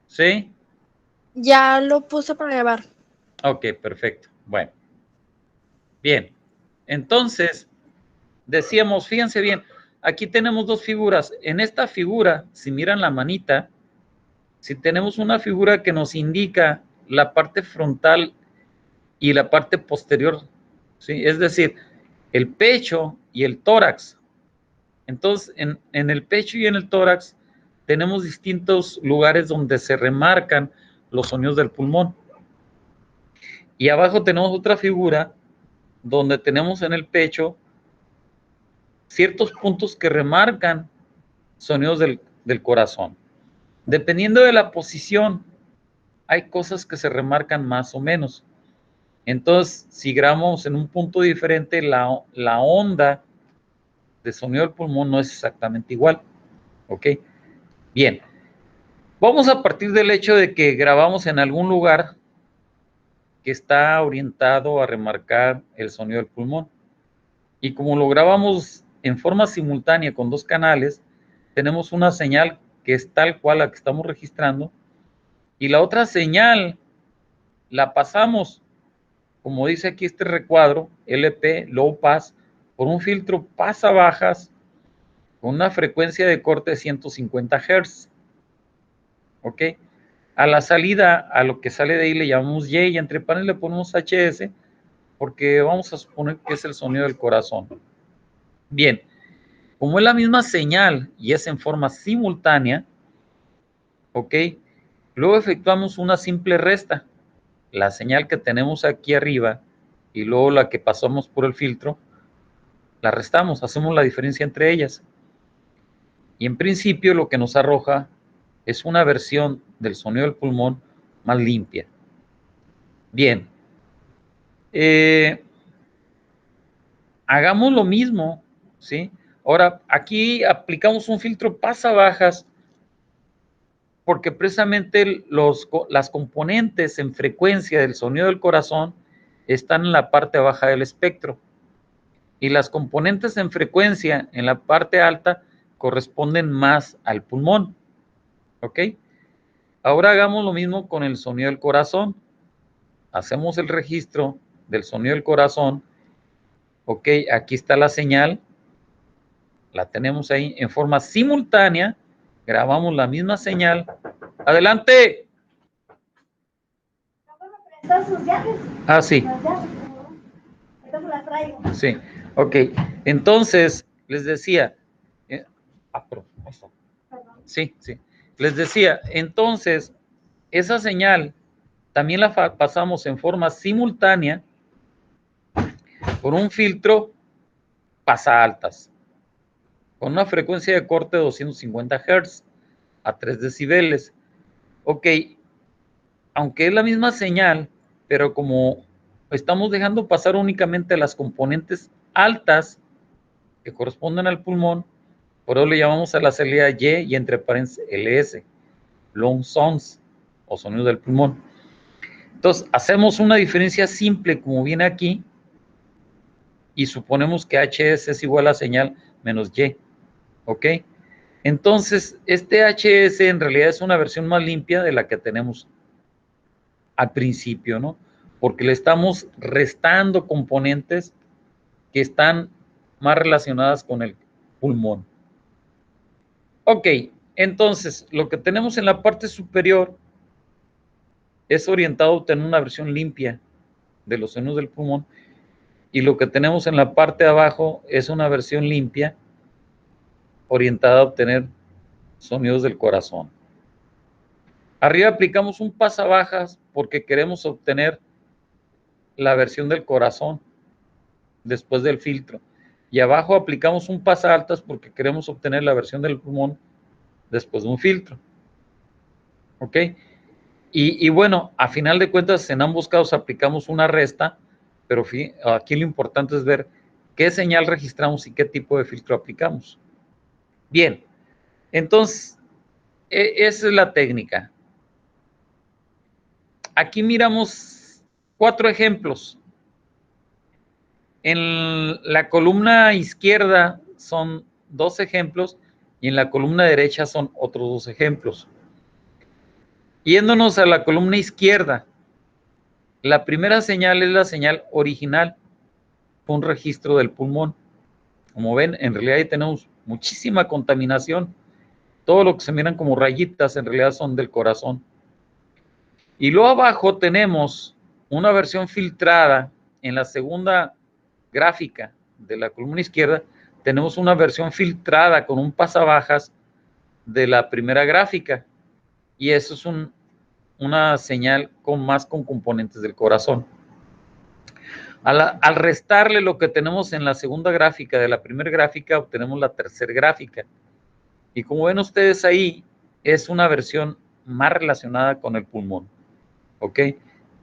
¿Sí? Ya lo puse para grabar. Ok, perfecto. Bueno, bien. Entonces, decíamos, fíjense bien, aquí tenemos dos figuras. En esta figura, si miran la manita, si tenemos una figura que nos indica la parte frontal y la parte posterior, ¿sí? Es decir, el pecho y el tórax. Entonces, en el pecho y en el tórax tenemos distintos lugares donde se remarcan los sonidos del pulmón. Y abajo tenemos otra figura donde tenemos en el pecho ciertos puntos que remarcan sonidos del corazón. Dependiendo de la posición, hay cosas que se remarcan más o menos. Entonces, si grabamos en un punto diferente, la onda de sonido del pulmón no es exactamente igual. ¿Ok? Bien. Vamos a partir del hecho de que grabamos en algún lugar que está orientado a remarcar el sonido del pulmón. Y como lo grabamos en forma simultánea con dos canales, tenemos una señal que es tal cual la que estamos registrando y la otra señal la pasamos, como dice aquí este recuadro, LP, Low Pass, por un filtro pasa bajas con una frecuencia de corte de 150 Hz. ¿Ok? A la salida, a lo que sale de ahí le llamamos Y y entre panes le ponemos HS porque vamos a suponer que es el sonido del corazón. Bien, como es la misma señal y es en forma simultánea, ¿ok? Luego efectuamos una simple resta. La señal que tenemos aquí arriba y luego la que pasamos por el filtro, la restamos, hacemos la diferencia entre ellas. Y en principio lo que nos arroja es una versión del sonido del pulmón más limpia. Bien, hagamos lo mismo, ¿sí? Ahora, aquí aplicamos un filtro pasabajas porque precisamente las componentes en frecuencia del sonido del corazón están en la parte baja del espectro y las componentes en frecuencia en la parte alta corresponden más al pulmón, ¿ok? Ahora hagamos lo mismo con el sonido del corazón. Hacemos el registro del sonido del corazón, ¿ok? Aquí está la señal, la tenemos ahí en forma simultánea, grabamos la misma señal. ¡Adelante! Sus llaves. Ah, sí. Las llaves. Entonces las traigo. Sí, ok. Entonces, les decía, pero, ahí está. Sí, sí. Les decía, entonces, esa señal también la pasamos en forma simultánea por un filtro pasa altas, con una frecuencia de corte de 250 Hz a 3 decibeles. Ok, aunque es la misma señal, pero como estamos dejando pasar únicamente las componentes altas que corresponden al pulmón, por eso le llamamos a la salida Y entre paréntesis LS, long sounds o sonidos del pulmón. Entonces, hacemos una diferencia simple como viene aquí y suponemos que HS es igual a señal menos Y, ¿ok? Entonces, este HS en realidad es una versión más limpia de la que tenemos al principio, ¿no? Porque le estamos restando componentes que están más relacionadas con el pulmón. Ok, entonces, lo que tenemos en la parte superior es orientado a obtener una versión limpia de los sonidos del pulmón y lo que tenemos en la parte de abajo es una versión limpia orientada a obtener sonidos del corazón. Arriba aplicamos un pasabajas porque queremos obtener la versión del corazón después del filtro. Y abajo aplicamos un pasaltas porque queremos obtener la versión del pulmón después de un filtro. ¿Ok? Y bueno, a final de cuentas, en ambos casos aplicamos una resta, pero aquí lo importante es ver qué señal registramos y qué tipo de filtro aplicamos. Bien, entonces, esa es la técnica. Aquí miramos 4 ejemplos. En la columna izquierda son 2 ejemplos y en la columna derecha son otros 2 ejemplos. Yéndonos a la columna izquierda, la primera señal es la señal original, un registro del pulmón. Como ven, en realidad ahí tenemos muchísima contaminación. Todo lo que se miran como rayitas en realidad son del corazón. Y luego abajo tenemos una versión filtrada. En la segunda gráfica de la columna izquierda tenemos una versión filtrada con un pasabajas de la primera gráfica. Y eso es una señal con componentes del corazón. Al restarle lo que tenemos en la segunda gráfica de la primera gráfica, obtenemos la tercera gráfica. Y como ven ustedes ahí, es una versión más relacionada con el pulmón. ¿Ok?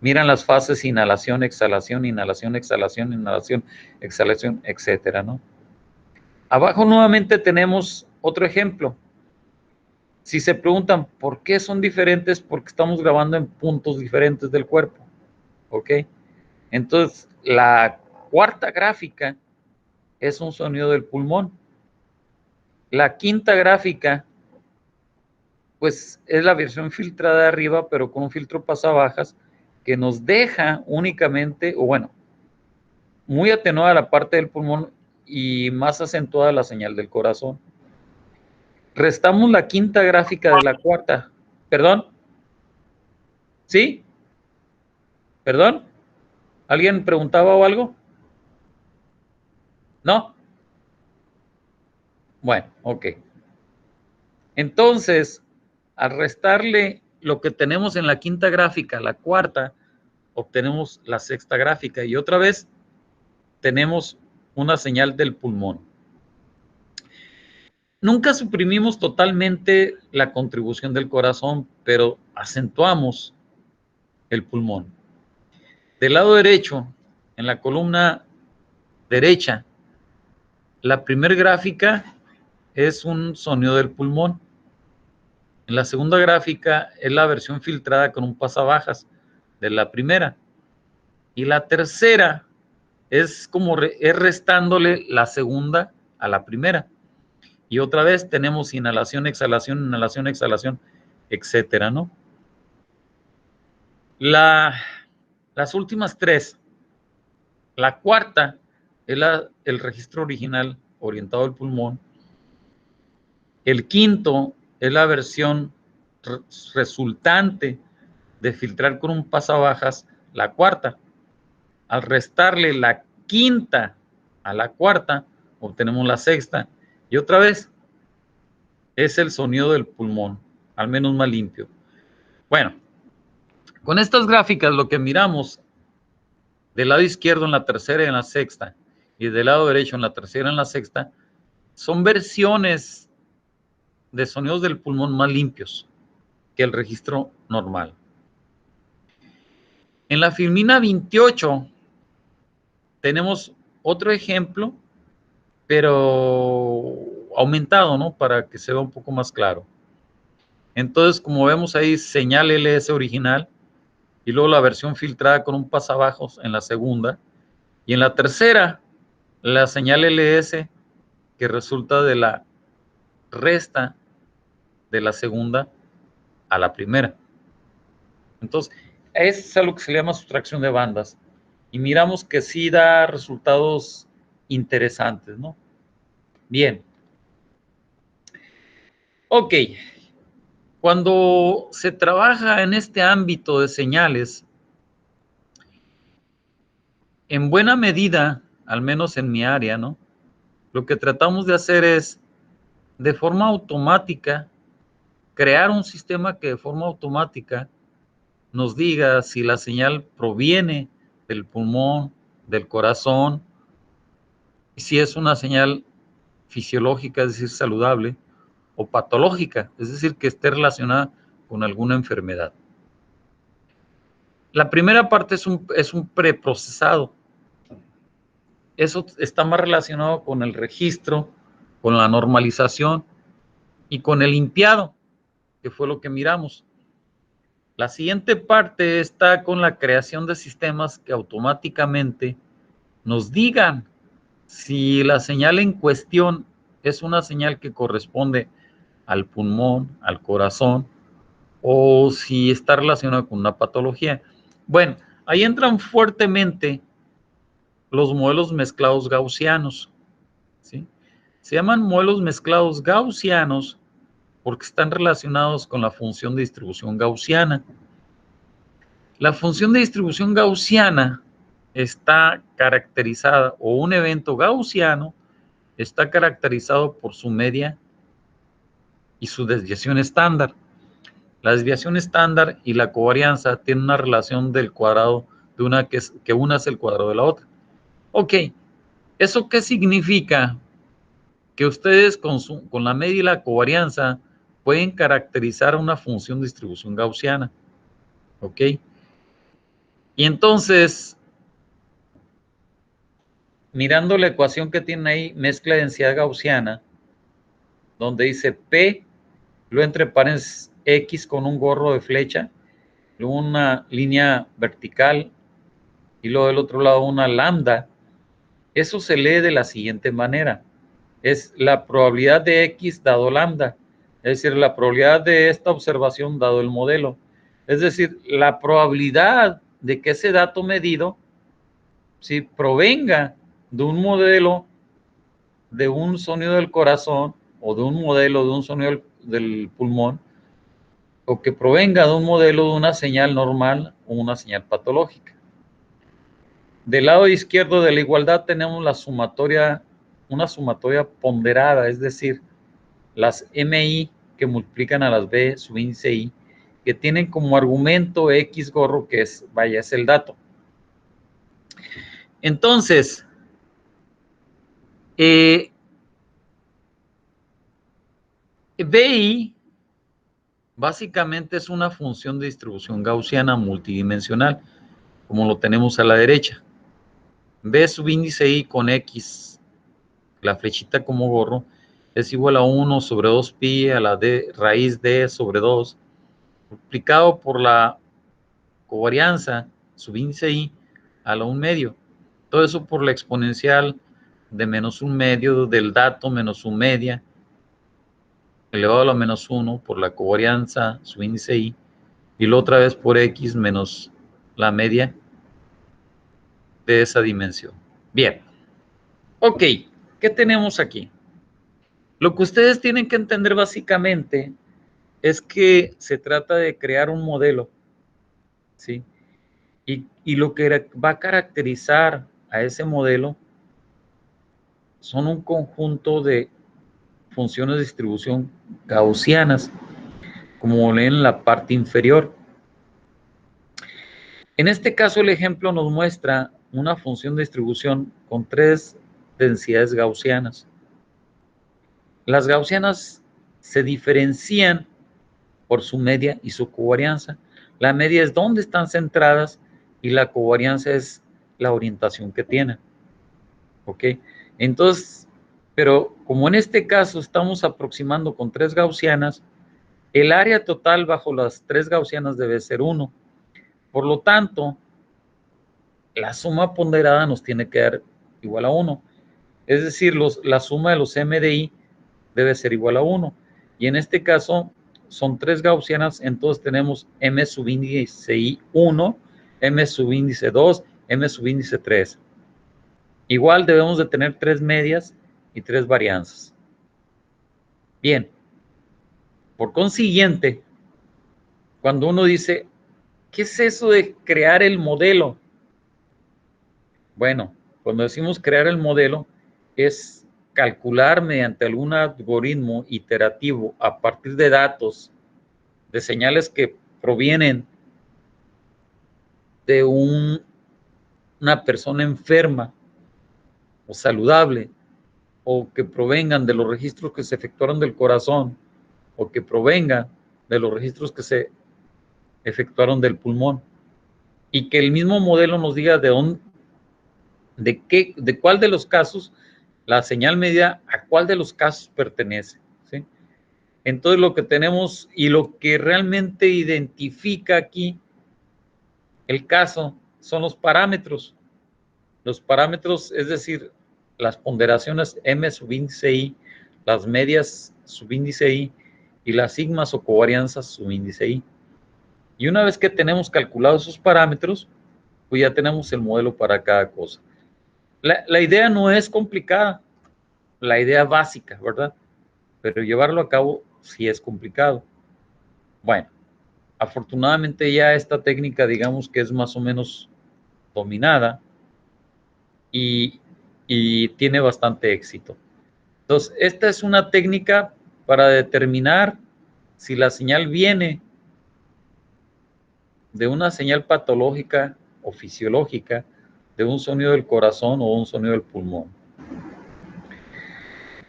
Miran las fases inhalación, exhalación, inhalación, exhalación, inhalación, exhalación, etcétera, ¿no? Abajo nuevamente tenemos otro ejemplo. Si se preguntan por qué son diferentes, porque estamos grabando en puntos diferentes del cuerpo. ¿Ok? Entonces, la cuarta gráfica es un sonido del pulmón. La quinta gráfica, pues es la versión filtrada de arriba, pero con un filtro pasabajas que nos deja únicamente, o bueno, muy atenuada la parte del pulmón y más acentuada la señal del corazón. Restamos la quinta gráfica de la cuarta. ¿Perdón? ¿Sí? ¿Perdón? ¿Alguien preguntaba o algo? ¿No? Bueno, ok. Entonces, al restarle lo que tenemos en la quinta gráfica, la cuarta, obtenemos la sexta gráfica y otra vez tenemos una señal del pulmón. Nunca suprimimos totalmente la contribución del corazón, pero acentuamos el pulmón. Del lado derecho, en la columna derecha, la primera gráfica es un sonido del pulmón. En la segunda gráfica es la versión filtrada con un pasabajas de la primera. Y la tercera es como es restándole la segunda a la primera. Y otra vez tenemos inhalación, exhalación, etcétera, ¿no? Las últimas tres. La cuarta es el registro original orientado al pulmón. El quinto es la versión resultante de filtrar con un pasabajas la cuarta. Al restarle la quinta a la cuarta, obtenemos la sexta. Y otra vez, es el sonido del pulmón, al menos más limpio. Bueno, con estas gráficas lo que miramos del lado izquierdo en la tercera y en la sexta, y del lado derecho en la tercera y en la sexta, son versiones de sonidos del pulmón más limpios que el registro normal. En la filmina 28 tenemos otro ejemplo, pero aumentado, ¿no? Para que se vea un poco más claro. Entonces, como vemos ahí, señal LS original, y luego la versión filtrada con un pasabajos en la segunda, y en la tercera, la señal LS que resulta de la resta de la segunda a la primera. Entonces, es algo que se le llama sustracción de bandas, y miramos que sí da resultados interesantes, ¿no? Bien. Ok. Cuando se trabaja en este ámbito de señales, en buena medida, al menos en mi área, ¿no? Lo que tratamos de hacer es, de forma automática, crear un sistema que de forma automática nos diga si la señal proviene del pulmón, del corazón, y si es una señal fisiológica, es decir, saludable, o patológica, es decir, que esté relacionada con alguna enfermedad. La primera parte es un preprocesado. Eso está más relacionado con el registro, con la normalización y con el limpiado, que fue lo que miramos. La siguiente parte está con la creación de sistemas que automáticamente nos digan si la señal en cuestión es una señal que corresponde al pulmón, al corazón o si está relacionado con una patología. Bueno, ahí entran fuertemente los modelos mezclados gaussianos, ¿sí? Se llaman modelos mezclados gaussianos porque están relacionados con la función de distribución gaussiana. La función de distribución gaussiana está caracterizada, o un evento gaussiano está caracterizado por su media y su desviación estándar. La desviación estándar y la covarianza tienen una relación del cuadrado de una que una es el cuadrado de la otra. Ok, ¿eso qué significa? Que ustedes con la media y la covarianza pueden caracterizar una función de distribución gaussiana. Ok. Y entonces, mirando la ecuación que tiene ahí, mezcla de densidad gaussiana, donde dice P, luego entre paréntesis X con un gorro de flecha, luego una línea vertical y luego del otro lado una lambda. Eso se lee de la siguiente manera. Es la probabilidad de X dado lambda, es decir, la probabilidad de esta observación dado el modelo. Es decir, la probabilidad de que ese dato medido, si provenga de un modelo de un sonido del corazón o de un modelo de un sonido del pulmón, o que provenga de un modelo de una señal normal o una señal patológica. Del lado izquierdo de la igualdad tenemos la sumatoria, una sumatoria ponderada, es decir, las MI que multiplican a las B subíndice I, que tienen como argumento X gorro, que es, vaya, es el dato. Entonces, BI básicamente es una función de distribución gaussiana multidimensional, como lo tenemos a la derecha. B subíndice I con X, la flechita como gorro, es igual a 1 sobre 2 pi a la D, raíz D sobre 2, multiplicado por la covarianza subíndice I a la 1 medio. Todo eso por la exponencial de menos 1 medio del dato menos 1 media, elevado a la menos 1 por la covarianza subíndice I, y la otra vez por X menos la media de esa dimensión. Bien. Ok, ¿qué tenemos aquí? Lo que ustedes tienen que entender básicamente es que se trata de crear un modelo, ¿sí? Y lo que va a caracterizar a ese modelo son un conjunto de funciones de distribución gaussianas, como leen en la parte inferior. En este caso, el ejemplo nos muestra una función de distribución con 3 densidades gaussianas. Las gaussianas se diferencian por su media y su covarianza. La media es dónde están centradas y la covarianza es la orientación que tienen. ¿Ok? Entonces, pero como en este caso estamos aproximando con 3 gaussianas, el área total bajo las 3 gaussianas debe ser 1. Por lo tanto, la suma ponderada nos tiene que dar igual a 1. Es decir, la suma de los MDI debe ser igual a 1. Y en este caso son 3 gaussianas, entonces tenemos M subíndice I 1, M subíndice 2, M subíndice 3. Igual debemos de tener 3 medias y 3 varianzas. Bien, por consiguiente, cuando uno dice, ¿qué es eso de crear el modelo? Bueno, cuando decimos crear el modelo, es calcular mediante algún algoritmo iterativo a partir de datos, de señales que provienen de una persona enferma o saludable, o que provengan de los registros que se efectuaron del corazón, o que provengan de los registros que se efectuaron del pulmón, y que el mismo modelo nos diga de cuál de los casos la señal medida a cuál de los casos pertenece, ¿sí? Entonces lo que tenemos y lo que realmente identifica aquí el caso son los parámetros. Los parámetros, es decir, las ponderaciones M subíndice I, las medias subíndice I y las sigmas o covarianzas subíndice I. Y una vez que tenemos calculados esos parámetros, pues ya tenemos el modelo para cada cosa. La idea no es complicada, la idea básica, ¿verdad? Pero llevarlo a cabo sí es complicado. Bueno, afortunadamente ya esta técnica, digamos que es más o menos dominada y tiene bastante éxito. Entonces, esta es una técnica para determinar si la señal viene de una señal patológica o fisiológica, de un sonido del corazón o un sonido del pulmón.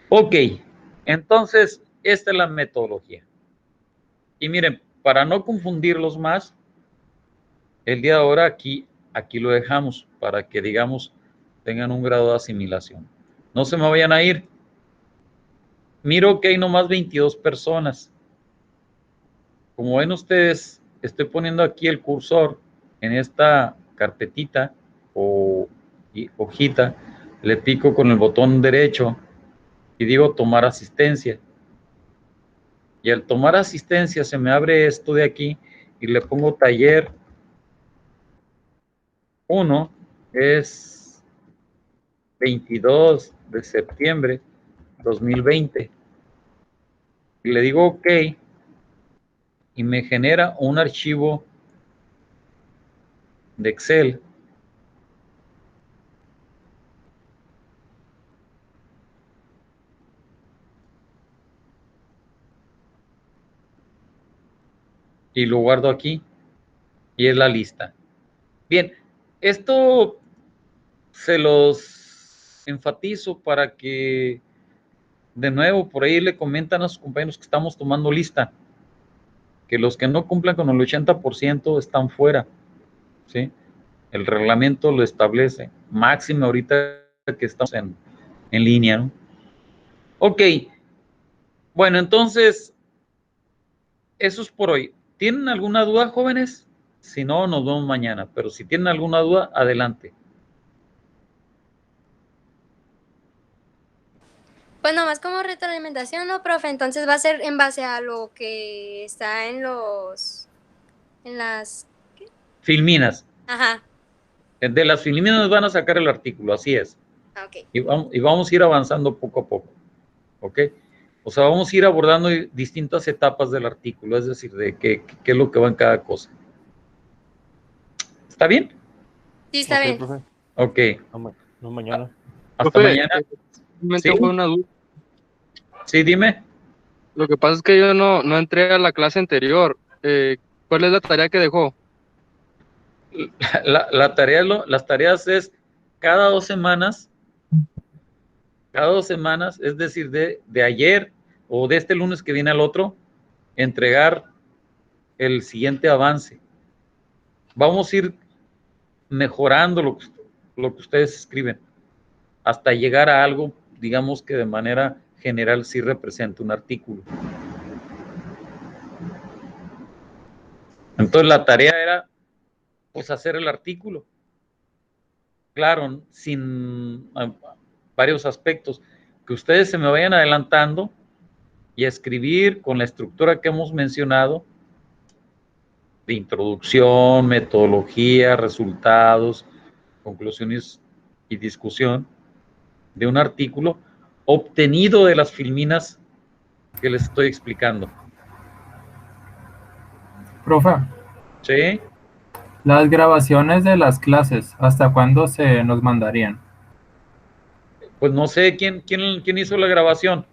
Ok, entonces esta es la metodología. Y miren, para no confundirlos más, el día de ahora aquí lo dejamos para que, digamos, tengan un grado de asimilación. No se me vayan a ir. Miro que hay nomás 22 personas. Como ven ustedes, estoy poniendo aquí el cursor en esta carpetita o hojita, le pico con el botón derecho y digo tomar asistencia. Y al tomar asistencia se me abre esto de aquí y le pongo taller 1, es 22 de septiembre 2020. Y le digo OK y me genera un archivo de Excel. Y lo guardo aquí y es la lista. Bien, esto se los enfatizo para que, de nuevo, por ahí le comentan a sus compañeros que estamos tomando lista, que los que no cumplan con el 80% están fuera, ¿sí? El reglamento lo establece, máximo ahorita que estamos en línea, ¿no? Ok, bueno, entonces, eso es por hoy. ¿Tienen alguna duda, jóvenes? Si no, nos vemos mañana, pero si tienen alguna duda, adelante. Pues nomás como retroalimentación, ¿no, profe? Entonces va a ser en base a lo que está en las... ¿qué? Filminas. Ajá. De las filminas nos van a sacar el artículo, así es. Ok. Y vamos a ir avanzando poco a poco, ¿ok? O sea, vamos a ir abordando distintas etapas del artículo, es decir, de qué es lo que va en cada cosa. ¿Está bien? Sí, está bien. Profe. Ok. No, mañana. Hasta Profe, mañana. Me ¿Sí? tocó una duda. Sí, dime. Lo que pasa es que yo no entré a la clase anterior. ¿Cuál es la tarea que dejó? Las tareas es cada 2 semanas, es decir, de ayer o de este lunes que viene al otro, entregar el siguiente avance. Vamos a ir mejorando lo que ustedes escriben hasta llegar a algo, digamos que de manera general sí representa un artículo. Entonces la tarea era pues hacer el artículo. Claro, sin varios aspectos, que ustedes se me vayan adelantando y a escribir con la estructura que hemos mencionado, de introducción, metodología, resultados, conclusiones y discusión de un artículo obtenido de las filminas que les estoy explicando. Profe, ¿Sí? las grabaciones de las clases, ¿hasta cuándo se nos mandarían? Pues no sé quién hizo la grabación.